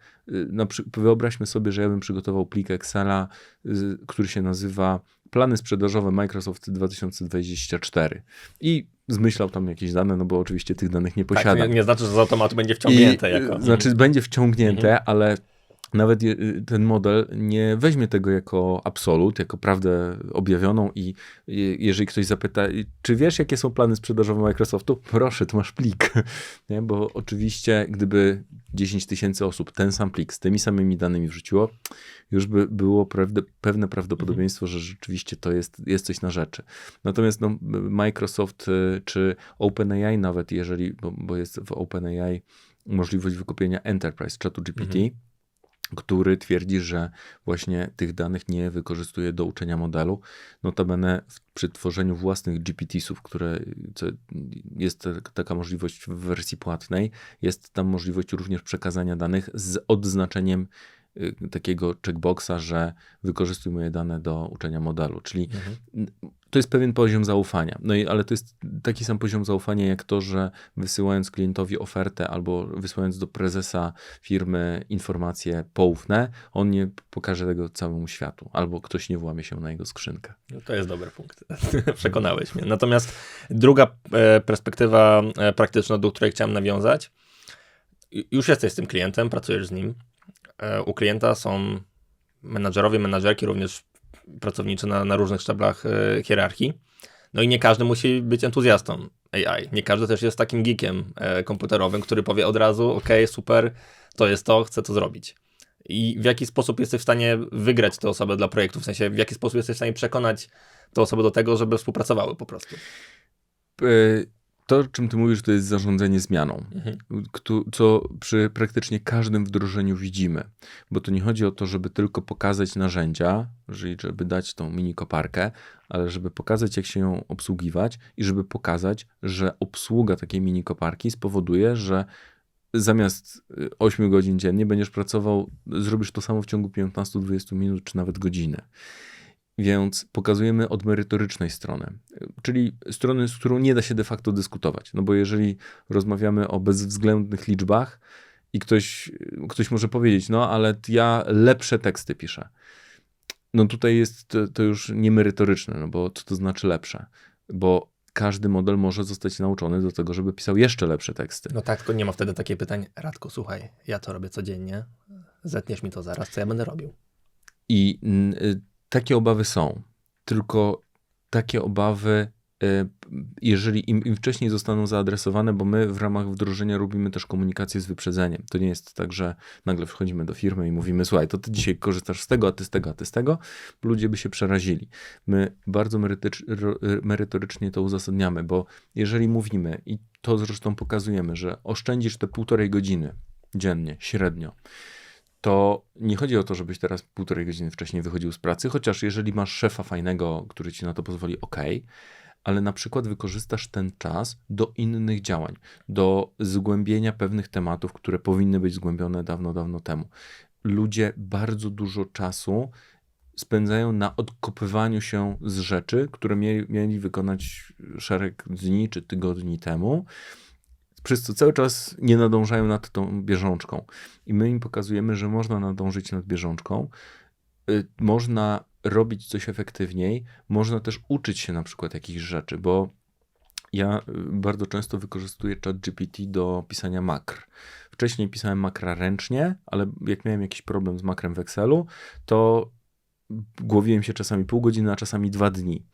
wyobraźmy sobie, że ja bym przygotował plik Excela, który się nazywa Plany sprzedażowe Microsoft 2024 i zmyślał tam jakieś dane, no bo oczywiście tych danych nie posiada. Tak, nie znaczy, że z automatu będzie wciągnięte. Znaczy będzie wciągnięte, ale nawet ten model nie weźmie tego jako absolut, jako prawdę objawioną i jeżeli ktoś zapyta, czy wiesz, jakie są plany sprzedażowe Microsoftu? Proszę, tu masz plik. Nie? Bo oczywiście, gdyby 10 000 osób ten sam plik z tymi samymi danymi wrzuciło, już by było pewne prawdopodobieństwo, że rzeczywiście to jest coś na rzeczy. Natomiast Microsoft czy OpenAI nawet, bo jest w OpenAI możliwość wykupienia Enterprise, czatu GPT, który twierdzi, że właśnie tych danych nie wykorzystuje do uczenia modelu. Notabene przy tworzeniu własnych GPT-sów, jest taka możliwość w wersji płatnej, jest tam możliwość również przekazania danych z odznaczeniem takiego checkboxa, że wykorzystuj moje dane do uczenia modelu. Czyli to jest pewien poziom zaufania. Ale to jest taki sam poziom zaufania jak to, że wysyłając klientowi ofertę albo wysyłając do prezesa firmy informacje poufne, on nie pokaże tego całemu światu, albo ktoś nie włamie się na jego skrzynkę. No to jest dobry punkt. Przekonałeś mnie. Natomiast druga perspektywa praktyczna, do której chciałem nawiązać. Już jesteś z tym klientem, pracujesz z nim. U klienta są menadżerowie, menadżerki, również pracownicy na różnych szczeblach hierarchii. No i nie każdy musi być entuzjastą AI. Nie każdy też jest takim geekiem komputerowym, który powie od razu, ok, super, to jest to, chcę to zrobić. I w jaki sposób jesteś w stanie wygrać tę osobę dla projektu? W sensie, w jaki sposób jesteś w stanie przekonać tę osobę do tego, żeby współpracowały po prostu? To, o czym ty mówisz, to jest zarządzanie zmianą, co przy praktycznie każdym wdrożeniu widzimy. Bo to nie chodzi o to, żeby tylko pokazać narzędzia, żeby dać tą mini koparkę, ale żeby pokazać, jak się ją obsługiwać i żeby pokazać, że obsługa takiej mini koparki spowoduje, że zamiast 8 godzin dziennie będziesz pracował, zrobisz to samo w ciągu 15-20 minut, czy nawet godziny. Więc pokazujemy od merytorycznej strony, czyli strony, z którą nie da się de facto dyskutować. No bo jeżeli rozmawiamy o bezwzględnych liczbach i ktoś może powiedzieć, no ale ja lepsze teksty piszę. No tutaj jest to już niemerytoryczne, no bo co to znaczy lepsze? Bo każdy model może zostać nauczony do tego, żeby pisał jeszcze lepsze teksty. No tak, tylko nie ma wtedy takich pytań, Radku, słuchaj, ja to robię codziennie, zetniesz mi to zaraz, co ja będę robił? I takie obawy są, tylko takie obawy, jeżeli im wcześniej zostaną zaadresowane, bo my w ramach wdrożenia robimy też komunikację z wyprzedzeniem. To nie jest tak, że nagle wchodzimy do firmy i mówimy, słuchaj, to ty dzisiaj korzystasz z tego, a ty z tego, a ty z tego. Ludzie by się przerazili. My bardzo merytorycznie to uzasadniamy, bo jeżeli mówimy, i to zresztą pokazujemy, że oszczędzisz te 1,5 godziny dziennie, średnio, to nie chodzi o to, żebyś teraz 1,5 godziny wcześniej wychodził z pracy, chociaż jeżeli masz szefa fajnego, który ci na to pozwoli, ale na przykład wykorzystasz ten czas do innych działań, do zgłębienia pewnych tematów, które powinny być zgłębione dawno, dawno temu. Ludzie bardzo dużo czasu spędzają na odkopywaniu się z rzeczy, które mieli wykonać szereg dni czy tygodni temu, przez co cały czas nie nadążają nad tą bieżączką. I my im pokazujemy, że można nadążyć nad bieżączką, można robić coś efektywniej, można też uczyć się na przykład jakichś rzeczy, bo ja bardzo często wykorzystuję ChatGPT do pisania makr. Wcześniej pisałem makra ręcznie, ale jak miałem jakiś problem z makrem w Excelu, to głowiłem się czasami 0,5 godziny, a czasami 2 dni.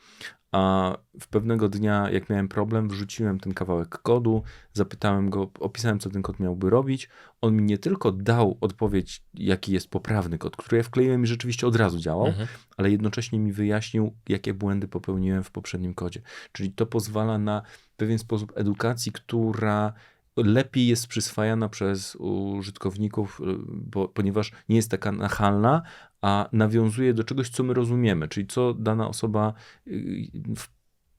A w pewnego dnia, jak miałem problem, wrzuciłem ten kawałek kodu, zapytałem go, opisałem, co ten kod miałby robić. On mi nie tylko dał odpowiedź, jaki jest poprawny kod, który ja wkleiłem i rzeczywiście od razu działał, ale jednocześnie mi wyjaśnił, jakie błędy popełniłem w poprzednim kodzie. Czyli to pozwala na pewien sposób edukacji, która lepiej jest przyswajana przez użytkowników, ponieważ nie jest taka nachalna, a nawiązuje do czegoś, co my rozumiemy, czyli co dana osoba w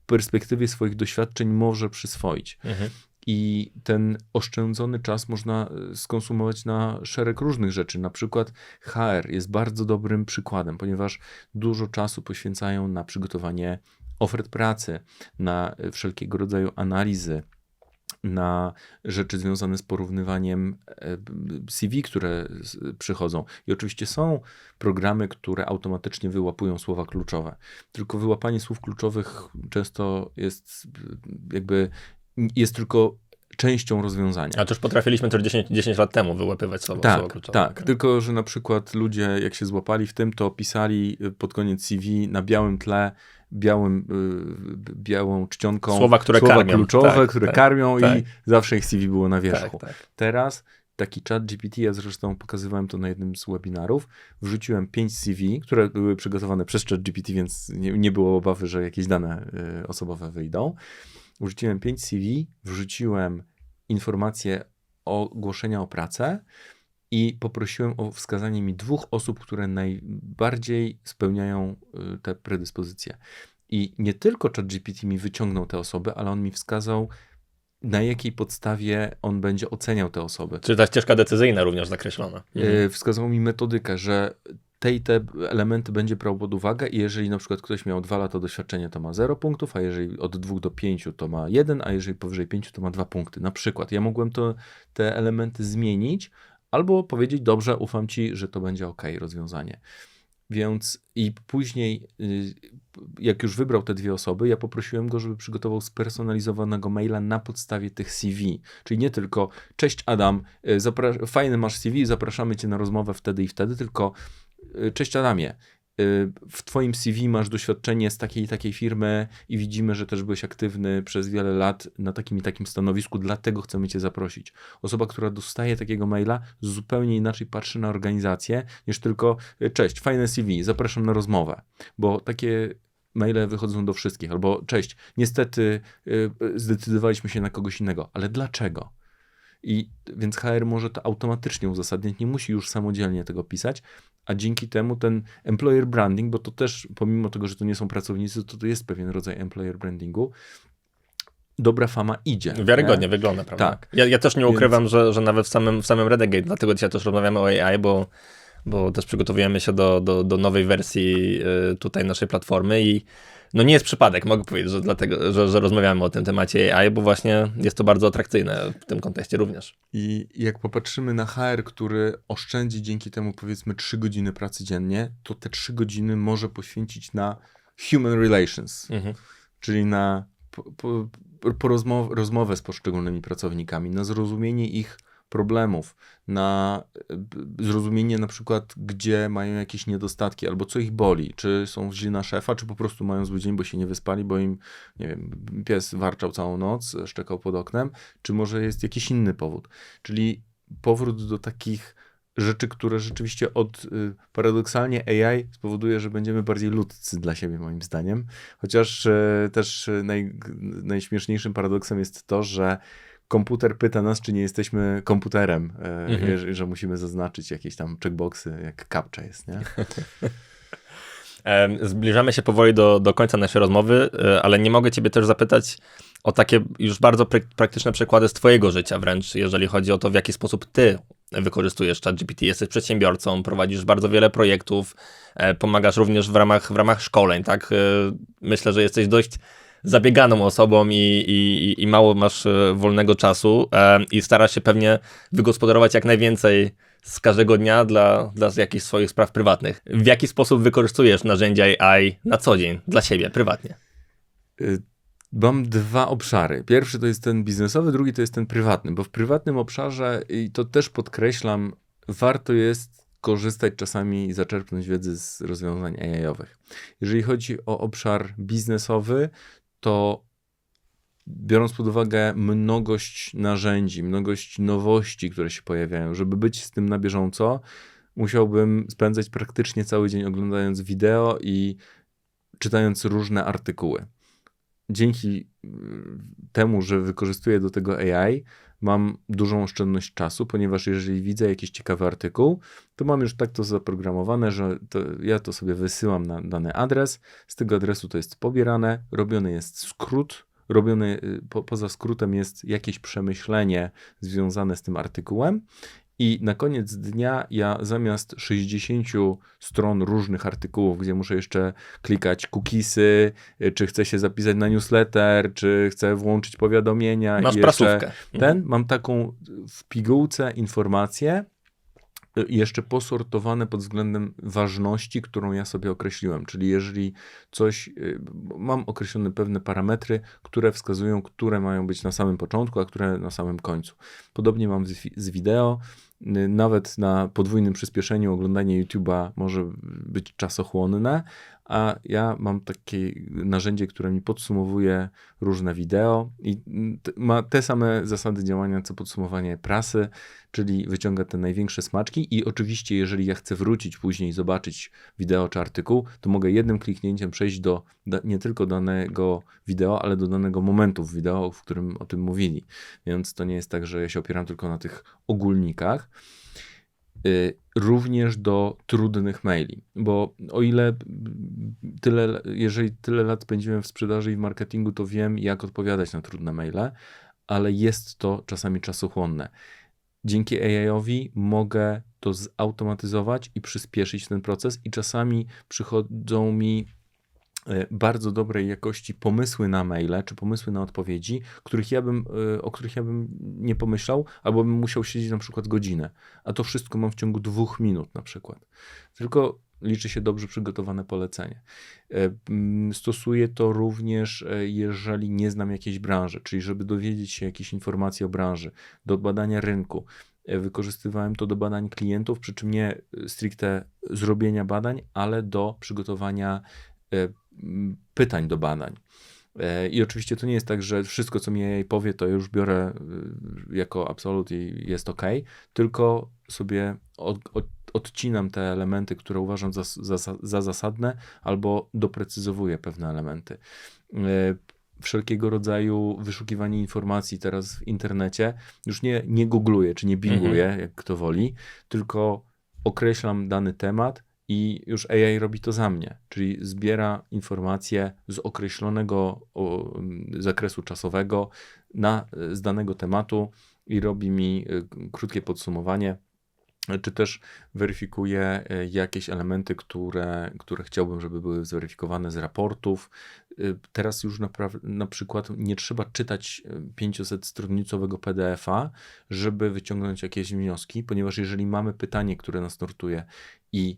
perspektywie swoich doświadczeń może przyswoić. I ten oszczędzony czas można skonsumować na szereg różnych rzeczy. Na przykład HR jest bardzo dobrym przykładem, ponieważ dużo czasu poświęcają na przygotowanie ofert pracy, na wszelkiego rodzaju analizy, na rzeczy związane z porównywaniem CV, które przychodzą. I oczywiście są programy, które automatycznie wyłapują słowa kluczowe. Tylko wyłapanie słów kluczowych często jest tylko częścią rozwiązania. A to już potrafiliśmy też 10 lat temu wyłapywać słowa kluczowe. Tak, tylko że na przykład ludzie, jak się złapali w tym, to pisali pod koniec CV na białym tle, białą czcionką słowa karmią. kluczowe, które karmią tak. I zawsze ich CV było na wierzchu. Tak. Teraz taki ChatGPT, ja zresztą pokazywałem to na jednym z webinarów, wrzuciłem 5 CV, które były przygotowane przez ChatGPT, więc nie było obawy, że jakieś dane osobowe wyjdą. Wrzuciłem 5 CV, wrzuciłem informacje ogłoszenia o pracę i poprosiłem o wskazanie mi 2 osób, które najbardziej spełniają te predyspozycje. I nie tylko ChatGPT mi wyciągnął te osoby, ale on mi wskazał, na jakiej podstawie on będzie oceniał te osoby. Czy ta ścieżka decyzyjna również zakreślona? Wskazał mi metodykę, że te elementy będzie brał pod uwagę i jeżeli na przykład ktoś miał 2 lata doświadczenia, to ma 0 punktów, a jeżeli od 2 do 5 to ma 1, a jeżeli powyżej 5 to ma 2 punkty. Na przykład ja mogłem te elementy zmienić albo powiedzieć, dobrze, ufam ci, że to będzie ok, rozwiązanie. Więc i później, jak już wybrał te 2 osoby, ja poprosiłem go, żeby przygotował spersonalizowanego maila na podstawie tych CV. Czyli nie tylko, cześć Adam, fajny masz CV, zapraszamy cię na rozmowę wtedy i wtedy, tylko cześć Adamie, w twoim CV masz doświadczenie z takiej i takiej firmy i widzimy, że też byłeś aktywny przez wiele lat na takim i takim stanowisku, dlatego chcemy cię zaprosić. Osoba, która dostaje takiego maila, zupełnie inaczej patrzy na organizację, niż tylko cześć, fajne CV, zapraszam na rozmowę, bo takie maile wychodzą do wszystkich, albo cześć, niestety zdecydowaliśmy się na kogoś innego, ale dlaczego? I więc HR może to automatycznie uzasadniać, nie musi już samodzielnie tego pisać, a dzięki temu ten employer branding, bo to też pomimo tego, że to nie są pracownicy, to jest pewien rodzaj employer brandingu, dobra fama idzie. Wiarygodnie wygląda, prawda? Tak. Ja też nie ukrywam, że nawet w samym Redagate, dlatego dzisiaj też rozmawiamy o AI, bo też przygotowujemy się do nowej wersji tutaj naszej platformy i no nie jest przypadek, mogę powiedzieć, że dlatego, że rozmawiamy o tym temacie AI, bo właśnie jest to bardzo atrakcyjne w tym kontekście również. I jak popatrzymy na HR, który oszczędzi dzięki temu powiedzmy 3 godziny pracy dziennie, to te 3 godziny może poświęcić na human relations, czyli na rozmowę z poszczególnymi pracownikami, na zrozumienie ich problemów, na zrozumienie na przykład, gdzie mają jakieś niedostatki, albo co ich boli, czy są źli na szefa, czy po prostu mają zły dzień, bo się nie wyspali, bo im, nie wiem, pies warczał całą noc, szczekał pod oknem, czy może jest jakiś inny powód. Czyli powrót do takich rzeczy, które rzeczywiście paradoksalnie AI spowoduje, że będziemy bardziej ludzcy dla siebie, moim zdaniem. Chociaż też najśmieszniejszym paradoksem jest to, że komputer pyta nas, czy nie jesteśmy komputerem, że musimy zaznaczyć jakieś tam checkboxy, jak captcha jest, nie? Zbliżamy się powoli do końca naszej rozmowy, ale nie mogę ciebie też zapytać o takie już bardzo praktyczne przykłady z twojego życia wręcz, jeżeli chodzi o to, w jaki sposób ty wykorzystujesz ChatGPT. Jesteś przedsiębiorcą, prowadzisz bardzo wiele projektów, pomagasz również w ramach szkoleń, tak? Myślę, że jesteś dość zabieganą osobą i mało masz wolnego czasu i starasz się pewnie wygospodarować jak najwięcej z każdego dnia dla jakichś swoich spraw prywatnych. W jaki sposób wykorzystujesz narzędzia AI na co dzień dla siebie, prywatnie? Mam 2 obszary. Pierwszy to jest ten biznesowy, drugi to jest ten prywatny, bo w prywatnym obszarze, i to też podkreślam, warto jest korzystać czasami i zaczerpnąć wiedzy z rozwiązań AI-owych. Jeżeli chodzi o obszar biznesowy, to biorąc pod uwagę mnogość narzędzi, mnogość nowości, które się pojawiają, żeby być z tym na bieżąco, musiałbym spędzać praktycznie cały dzień oglądając wideo i czytając różne artykuły. Dzięki temu, że wykorzystuję do tego AI, mam dużą oszczędność czasu, ponieważ jeżeli widzę jakiś ciekawy artykuł, to mam już tak to zaprogramowane, że ja to sobie wysyłam na dany adres, z tego adresu to jest pobierane, robiony jest skrót, poza skrótem jest jakieś przemyślenie związane z tym artykułem i na koniec dnia ja zamiast 60 stron różnych artykułów, gdzie muszę jeszcze klikać cookiesy, czy chcę się zapisać na newsletter, czy chcę włączyć powiadomienia. Masz i prasówkę. Mam taką w pigułce informację, jeszcze posortowane pod względem ważności, którą ja sobie określiłem. Czyli jeżeli mam określone pewne parametry, które wskazują, które mają być na samym początku, a które na samym końcu. Podobnie mam z wideo. Nawet na podwójnym przyspieszeniu oglądanie YouTube'a może być czasochłonne, a ja mam takie narzędzie, które mi podsumowuje różne wideo i ma te same zasady działania, co podsumowanie prasy, czyli wyciąga te największe smaczki i oczywiście, jeżeli ja chcę wrócić później i zobaczyć wideo czy artykuł, to mogę jednym kliknięciem przejść do nie tylko danego wideo, ale do danego momentu w wideo, w którym o tym mówili. Więc to nie jest tak, że ja się opieram tylko na tych ogólnikach. również do trudnych maili, bo o ile jeżeli tyle lat spędziłem w sprzedaży i w marketingu, to wiem, jak odpowiadać na trudne maile, ale jest to czasami czasochłonne. Dzięki AI-owi mogę to zautomatyzować i przyspieszyć ten proces i czasami przychodzą mi bardzo dobrej jakości pomysły na maile, czy pomysły na odpowiedzi, o których ja bym nie pomyślał, albo bym musiał siedzieć na przykład godzinę, a to wszystko mam w ciągu 2 minut na przykład. Tylko liczy się dobrze przygotowane polecenie. Stosuję to również, jeżeli nie znam jakiejś branży, czyli żeby dowiedzieć się jakichś informacji o branży, do badania rynku. Wykorzystywałem to do badań klientów, przy czym nie stricte zrobienia badań, ale do przygotowania pytań do badań. I oczywiście to nie jest tak, że wszystko, co mi AI powie, to już biorę jako absolut i jest ok, tylko sobie odcinam te elementy, które uważam za zasadne, albo doprecyzowuję pewne elementy. Wszelkiego rodzaju wyszukiwanie informacji teraz w internecie już nie googluję, czy nie binguję, jak kto woli, tylko określam dany temat i już AI robi to za mnie, czyli zbiera informacje z określonego zakresu czasowego z danego tematu i robi mi krótkie podsumowanie, czy też weryfikuje jakieś elementy, które chciałbym, żeby były zweryfikowane z raportów. Teraz już na przykład nie trzeba czytać 500-stronicowego PDF-a, żeby wyciągnąć jakieś wnioski, ponieważ jeżeli mamy pytanie, które nas nurtuje i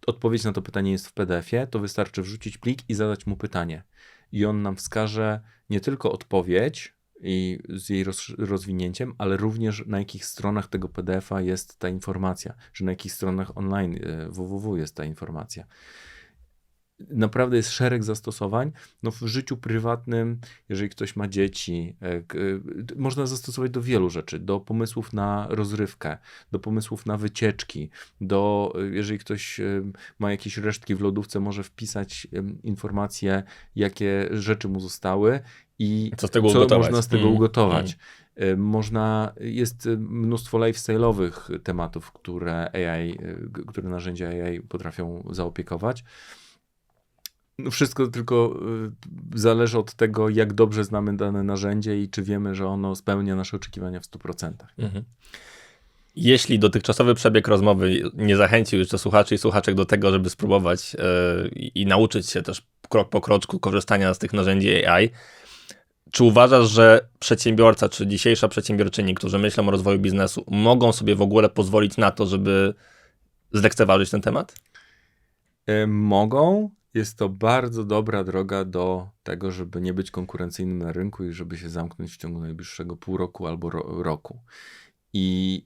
odpowiedź na to pytanie jest w PDF-ie, to wystarczy wrzucić plik i zadać mu pytanie. I on nam wskaże nie tylko odpowiedź i z jej rozwinięciem, ale również na jakich stronach tego PDF-a jest ta informacja, czy na jakich stronach online www jest ta informacja. Naprawdę jest szereg zastosowań. No w życiu prywatnym, jeżeli ktoś ma dzieci, można zastosować do wielu rzeczy, do pomysłów na rozrywkę, do pomysłów na wycieczki, jeżeli ktoś ma jakieś resztki w lodówce, może wpisać informacje, jakie rzeczy mu zostały i co można z tego ugotować. Jest mnóstwo lifestyle'owych tematów, które narzędzia AI potrafią zaopiekować. No wszystko tylko zależy od tego, jak dobrze znamy dane narzędzie i czy wiemy, że ono spełnia nasze oczekiwania w 100%. Jeśli dotychczasowy przebieg rozmowy nie zachęcił jeszcze słuchaczy i słuchaczek do tego, żeby spróbować i nauczyć się też krok po kroczku korzystania z tych narzędzi AI, czy uważasz, że przedsiębiorca, czy dzisiejsza przedsiębiorczyni, którzy myślą o rozwoju biznesu, mogą sobie w ogóle pozwolić na to, żeby zlekceważyć ten temat? Mogą. Jest to bardzo dobra droga do tego, żeby nie być konkurencyjnym na rynku i żeby się zamknąć w ciągu najbliższego pół roku albo roku. I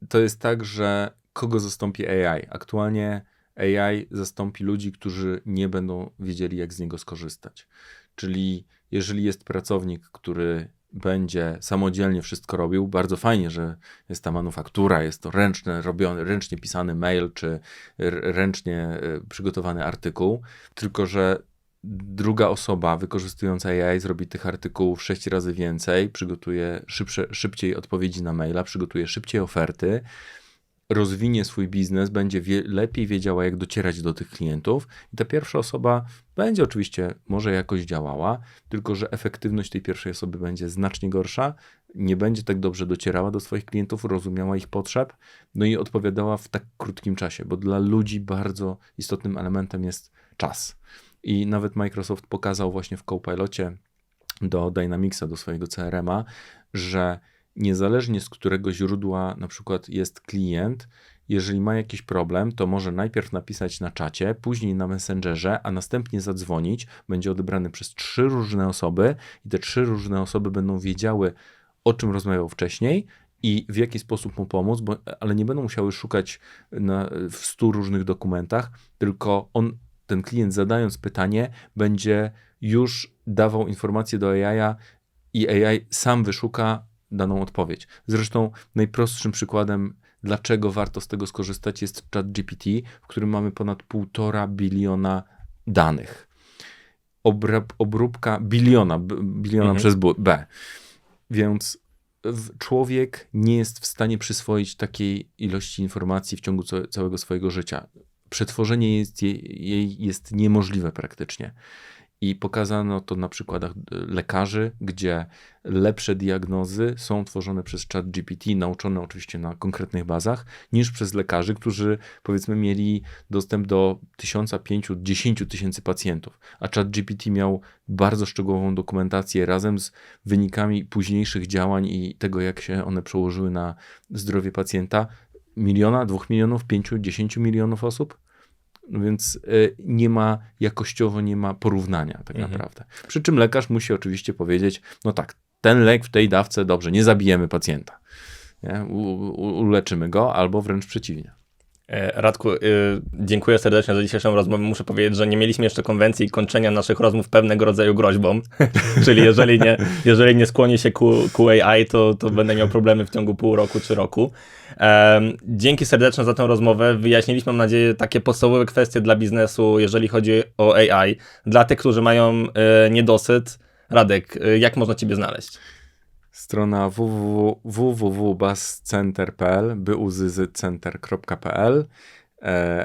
to jest tak, że kogo zastąpi AI? Aktualnie AI zastąpi ludzi, którzy nie będą wiedzieli, jak z niego skorzystać. Czyli jeżeli jest pracownik, który będzie samodzielnie wszystko robił, bardzo fajnie, że jest ta manufaktura, jest to ręcznie pisany mail, czy ręcznie przygotowany artykuł, tylko że druga osoba wykorzystująca AI zrobi tych artykułów 6 razy więcej, przygotuje szybciej odpowiedzi na maila, przygotuje szybciej oferty, rozwinie swój biznes, będzie lepiej wiedziała, jak docierać do tych klientów i ta pierwsza osoba będzie oczywiście może jakoś działała, tylko że efektywność tej pierwszej osoby będzie znacznie gorsza, nie będzie tak dobrze docierała do swoich klientów, rozumiała ich potrzeb, no i odpowiadała w tak krótkim czasie, bo dla ludzi bardzo istotnym elementem jest czas. I nawet Microsoft pokazał właśnie w Copilocie do Dynamicsa, do swojego CRM-a, że niezależnie z którego źródła na przykład jest klient, jeżeli ma jakiś problem, to może najpierw napisać na czacie, później na Messengerze, a następnie zadzwonić. Będzie odebrany przez 3 różne osoby i te 3 różne osoby będą wiedziały, o czym rozmawiał wcześniej i w jaki sposób mu pomóc, ale nie będą musiały szukać w 100 różnych dokumentach, tylko ten klient zadając pytanie będzie już dawał informacje do AI i AI sam wyszuka daną odpowiedź. Zresztą najprostszym przykładem, dlaczego warto z tego skorzystać, jest ChatGPT, w którym mamy ponad 1,5 biliona danych. Obróbka biliona przez B. Więc człowiek nie jest w stanie przyswoić takiej ilości informacji w ciągu całego swojego życia. Przetworzenie jej jest niemożliwe praktycznie. I pokazano to na przykładach lekarzy, gdzie lepsze diagnozy są tworzone przez ChatGPT, nauczone oczywiście na konkretnych bazach, niż przez lekarzy, którzy powiedzmy mieli dostęp do 1500, 10 000 pacjentów. A ChatGPT miał bardzo szczegółową dokumentację razem z wynikami późniejszych działań i tego, jak się one przełożyły na zdrowie pacjenta. 1 miliona, 2 milionów, 5, 10 milionów osób. No więc jakościowo nie ma porównania tak naprawdę. Przy czym lekarz musi oczywiście powiedzieć, no tak, ten lek w tej dawce, dobrze, nie zabijemy pacjenta. Nie? Uleczymy go, albo wręcz przeciwnie. Radku, dziękuję serdecznie za dzisiejszą rozmowę. Muszę powiedzieć, że nie mieliśmy jeszcze konwencji kończenia naszych rozmów pewnego rodzaju groźbą. Czyli jeżeli nie skłonię się ku AI, to będę miał problemy w ciągu pół roku czy roku. Dzięki serdeczne za tę rozmowę. Wyjaśniliśmy, mam nadzieję, takie podstawowe kwestie dla biznesu, jeżeli chodzi o AI. Dla tych, którzy mają niedosyt. Radek, jak można ciebie znaleźć? Strona www.buzzcenter.pl, byuzyzycenter.pl.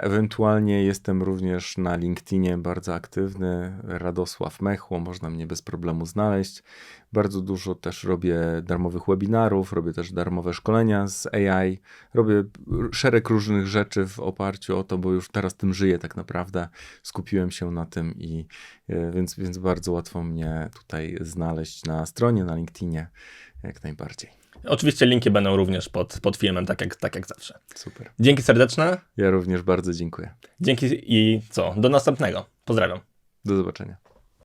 Ewentualnie jestem również na LinkedInie bardzo aktywny, Radosław Mechło, można mnie bez problemu znaleźć. Bardzo dużo też robię darmowych webinarów, robię też darmowe szkolenia z AI, robię szereg różnych rzeczy w oparciu o to, bo już teraz tym żyję tak naprawdę, skupiłem się na tym więc bardzo łatwo mnie tutaj znaleźć na stronie, na LinkedInie, jak najbardziej. Oczywiście linki będą również pod filmem, tak jak zawsze. Super. Dzięki serdeczne. Ja również bardzo dziękuję. Dzięki i do następnego. Pozdrawiam. Do zobaczenia.